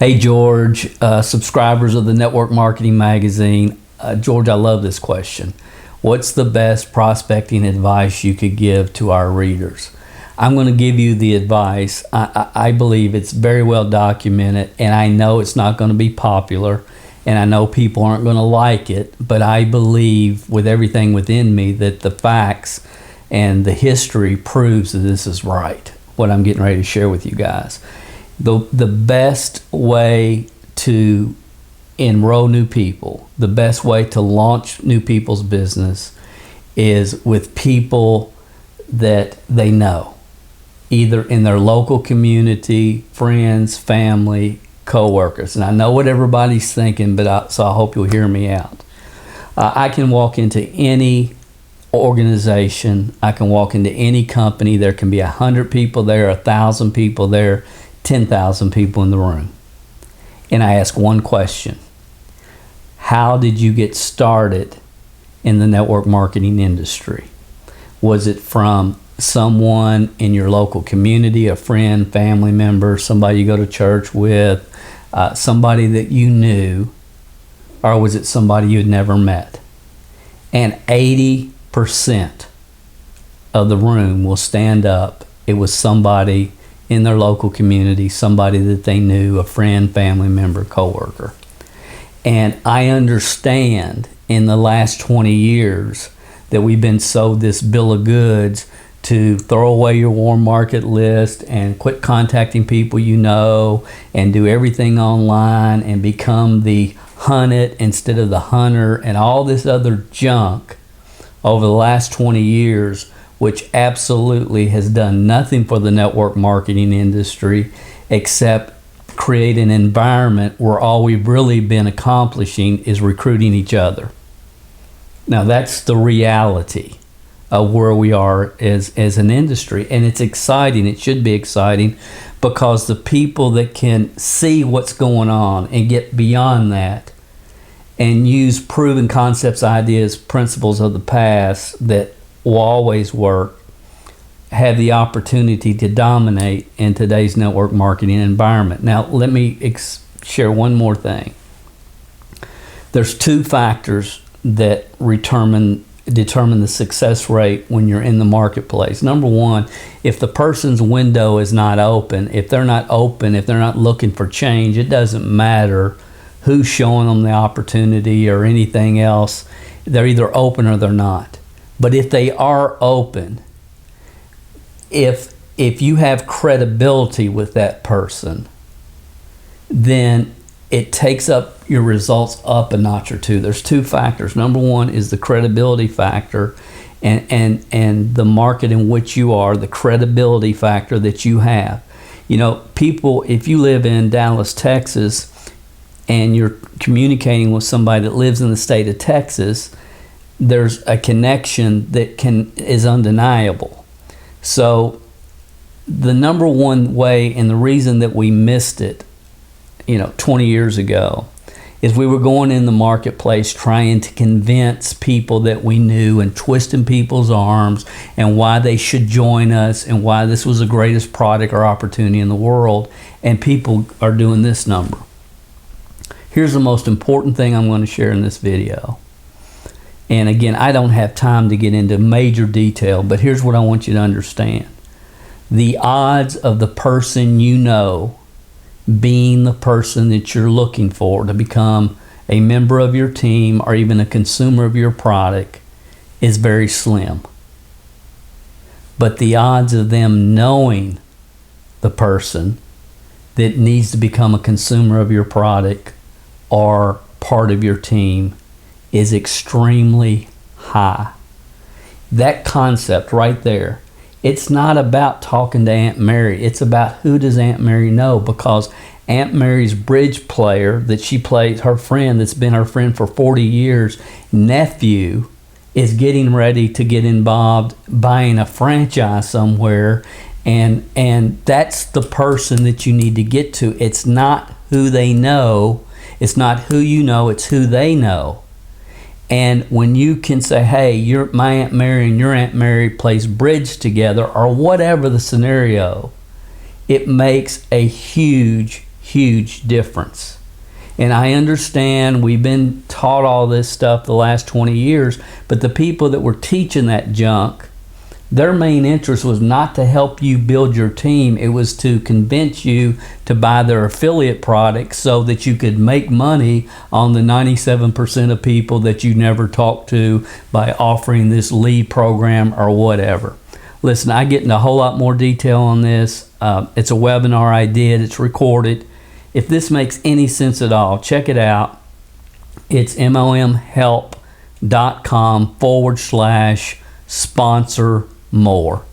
Hey, George, subscribers of the Network Marketing Magazine. George, I love this question. What's the best prospecting advice you could give to our readers? I'm going to give you the advice. I believe it's very well documented, and I know it's not going to be popular, and I know people aren't going to like it, but I believe with everything within me that the facts and the history proves that this is right, what I'm getting ready to share with you guys. The best way to enroll new people, the best way to launch new people's business is with people that they know, either in their local community, friends, family, co-workers. And I know what everybody's thinking, so I hope you'll hear me out. I can walk into any organization, I can walk into any company, there can be 100 people there, 1,000 people there, 10,000 people in the room. And I ask one question. How did you get started in the network marketing industry? Was it from someone in your local community, a friend, family member, somebody you go to church with, somebody that you knew, or was it somebody you had never met? And 80% of the room will stand up. It was somebody in their local community, somebody that they knew, a friend, family member, coworker. And I understand in the last 20 years that we've been sold this bill of goods to throw away your warm market list and quit contacting people you know and do everything online and become the hunted instead of the hunter and all this other junk over the last 20 years, which absolutely has done nothing for the network marketing industry except create an environment where all we've really been accomplishing is recruiting each other. Now that's the reality of where we are as an industry, and it's exciting. It should be exciting because the people that can see what's going on and get beyond that and use proven concepts, ideas, principles of the past that will always work, have the opportunity to dominate in today's network marketing environment. Now, let me share one more thing. There's two factors that determine the success rate when you're in the marketplace. Number one, if the person's window is not open, if they're not looking for change, it doesn't matter who's showing them the opportunity or anything else. They're either open or they're not. But if they are open, if you have credibility with that person, then it takes up your results up a notch or two. There's two factors. Number one is the credibility factor and the market in which you are, the credibility factor that you have. You know, people, if you live in Dallas, Texas, and you're communicating with somebody that lives in the state of Texas, there's a connection that is undeniable. So the number one way, and the reason that we missed it 20 years ago, is we were going in the marketplace trying to convince people that we knew and twisting people's arms and why they should join us and why this was the greatest product or opportunity in the world, and people are doing this number. Here's the most important thing I'm going to share in this video. And again, I don't have time to get into major detail, but here's what I want you to understand. The odds of the person you know being the person that you're looking for to become a member of your team or even a consumer of your product is very slim. But the odds of them knowing the person that needs to become a consumer of your product or part of your team is extremely high. That concept right there, it's not about talking to Aunt Mary. It's about who does Aunt Mary know, because Aunt Mary's bridge player that she plays, her friend that's been her friend for 40 years, nephew, is getting ready to get involved buying a franchise somewhere, and that's the person that you need to get to. It's not who they know. It's not who you know. It's who they know. And when you can say, hey, my Aunt Mary and your Aunt Mary plays bridge together, or whatever the scenario, it makes a huge, huge difference. And I understand we've been taught all this stuff the last 20 years, but the people that were teaching that junk, their main interest was not to help you build your team. It was to convince you to buy their affiliate products so that you could make money on the 97% of people that you never talk to by offering this lead program or whatever. Listen, I get into a whole lot more detail on this. It's a webinar I did. It's recorded. If this makes any sense at all, check it out. It's MLMhelp.com/sponsor more.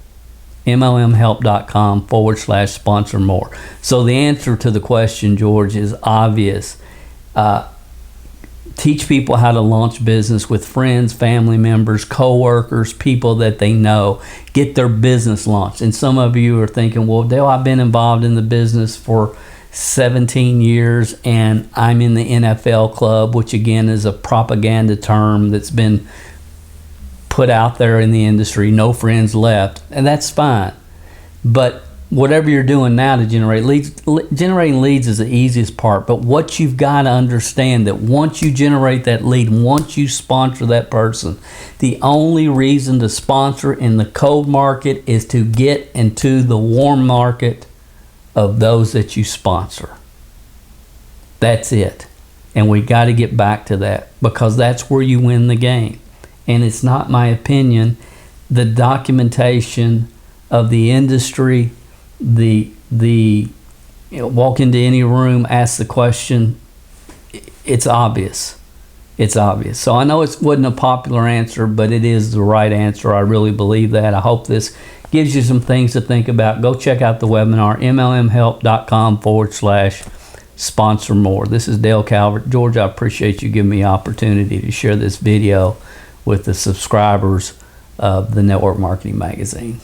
MLMhelp.com/sponsor more. So the answer to the question, George, is obvious. Teach people how to launch business with friends, family members, co-workers, people that they know. Get their business launched. And some of you are thinking, well, Dale, I've been involved in the business for 17 years and I'm in the NFL club, which again is a propaganda term that's been put out there in the industry. No friends left, and that's fine. But whatever you're doing now to generate leads, generating leads is the easiest part. But what you've got to understand that once you generate that lead, once you sponsor that person, the only reason to sponsor in the cold market is to get into the warm market of those that you sponsor. That's it. And we got to get back to that, because that's where you win the game. And it's not my opinion. The documentation of the industry, walk into any room, ask the question, it's obvious. It's obvious. So I know it wasn't a popular answer, but it is the right answer. I really believe that. I hope this gives you some things to think about. Go check out the webinar, MLMhelp.com/sponsor more. This is Dale Calvert. George, I appreciate you giving me the opportunity to share this video with the subscribers of the Network Marketing Magazine.